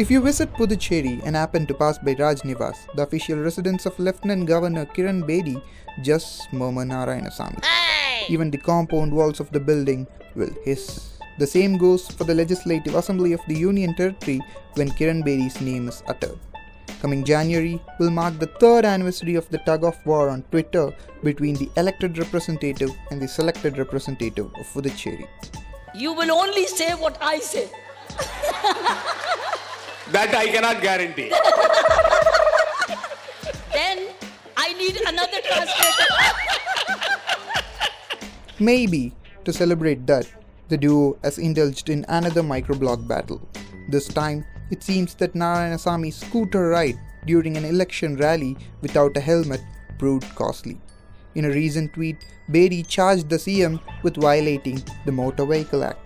If you visit Puducherry and happen to pass by Raj Niwas, the official residence of Lieutenant Governor Kiran Bedi, just murmur Narayanasamy. Even the compound walls of the building will hiss. The same goes for the Legislative Assembly of the Union Territory when Kiran Bedi's name is uttered. Coming January will mark the third anniversary of the tug-of-war on Twitter between the elected representative and the selected representative of Puducherry. You will only say what I say. That I cannot guarantee. Then I need another translator. Maybe, to celebrate that, the duo has indulged in another microblog battle. This time, it seems that Narayanasamy scooter ride during an election rally without a helmet proved costly. In a recent tweet, Bedi charged the CM with violating the Motor Vehicle Act.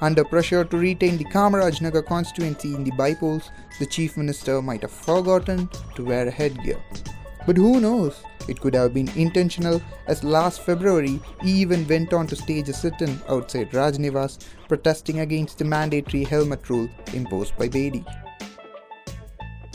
Under pressure to retain the Kamarajnagar constituency in the by-polls, the Chief Minister might have forgotten to wear a headgear. But who knows? It could have been intentional, as last February he even went on to stage a sit-in outside Raj Niwas protesting against the mandatory helmet rule imposed by Bedi.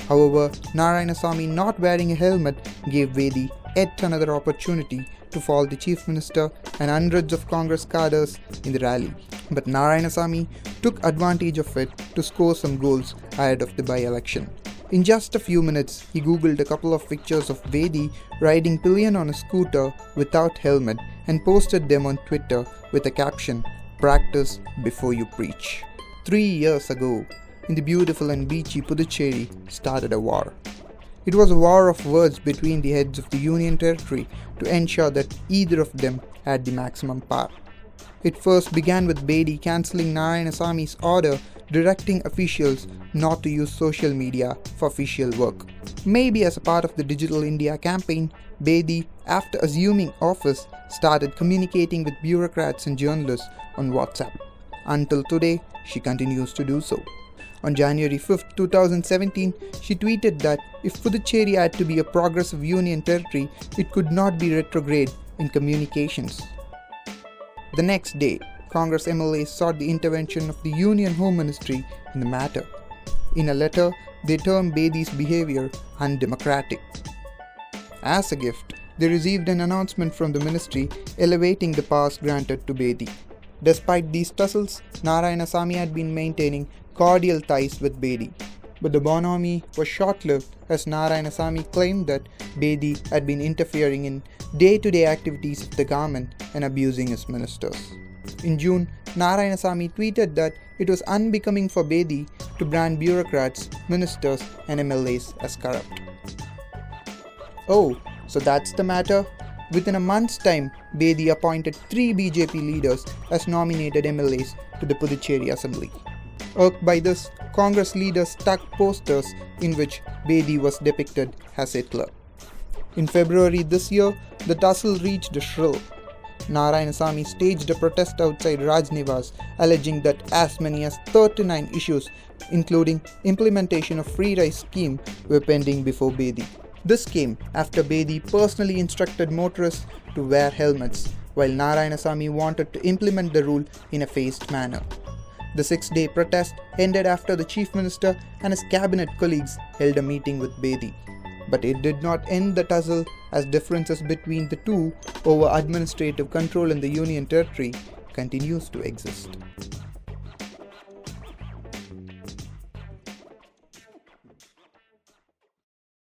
However, Narayanasamy not wearing a helmet gave Bedi yet another opportunity to fall the Chief Minister and hundreds of Congress cadres in the rally. But Narayanasamy took advantage of it to score some goals ahead of the by-election. In just a few minutes, he googled a couple of pictures of Bedi riding pillion on a scooter without helmet and posted them on Twitter with a caption, "Practice before you preach." 3 years ago, in the beautiful and beachy Puducherry, started a war. It was a war of words between the heads of the Union Territory to ensure that either of them had the maximum power. It first began with Bedi cancelling Narayanasamy order directing officials not to use social media for official work. Maybe as a part of the Digital India campaign, Bedi, after assuming office, started communicating with bureaucrats and journalists on WhatsApp. Until today, she continues to do so. On January 5, 2017, she tweeted that if Puducherry had to be a progressive union territory, it could not be retrograde in communications. The next day, Congress MLAs sought the intervention of the Union Home Ministry in the matter. In a letter, they termed Bedi's behavior undemocratic. As a gift, they received an announcement from the ministry elevating the powers granted to Bedi. Despite these tussles, Narayanasamy had been maintaining cordial ties with Bedi. But the bonhomie was short-lived as Narayanasamy claimed that Bedi had been interfering in day-to-day activities of the government and abusing his ministers. In June, Narayanasamy tweeted that it was unbecoming for Bedi to brand bureaucrats, ministers and MLAs as corrupt. Oh, so that's the matter? Within a month's time, Bedi appointed 3 BJP leaders as nominated MLAs to the Puducherry Assembly. Irked by this, Congress leaders stuck posters in which Bedi was depicted as Hitler. In February this year, the tussle reached a shrill. Narayanasamy staged a protest outside Raj Niwas, alleging that as many as 39 issues, including implementation of free rice scheme, were pending before Bedi. This came after Bedi personally instructed motorists to wear helmets, while Narayanasamy wanted to implement the rule in a phased manner. The 6-day protest ended after the Chief Minister and his cabinet colleagues held a meeting with Bedi. But it did not end the tussle, as differences between the two over administrative control in the Union Territory continues to exist.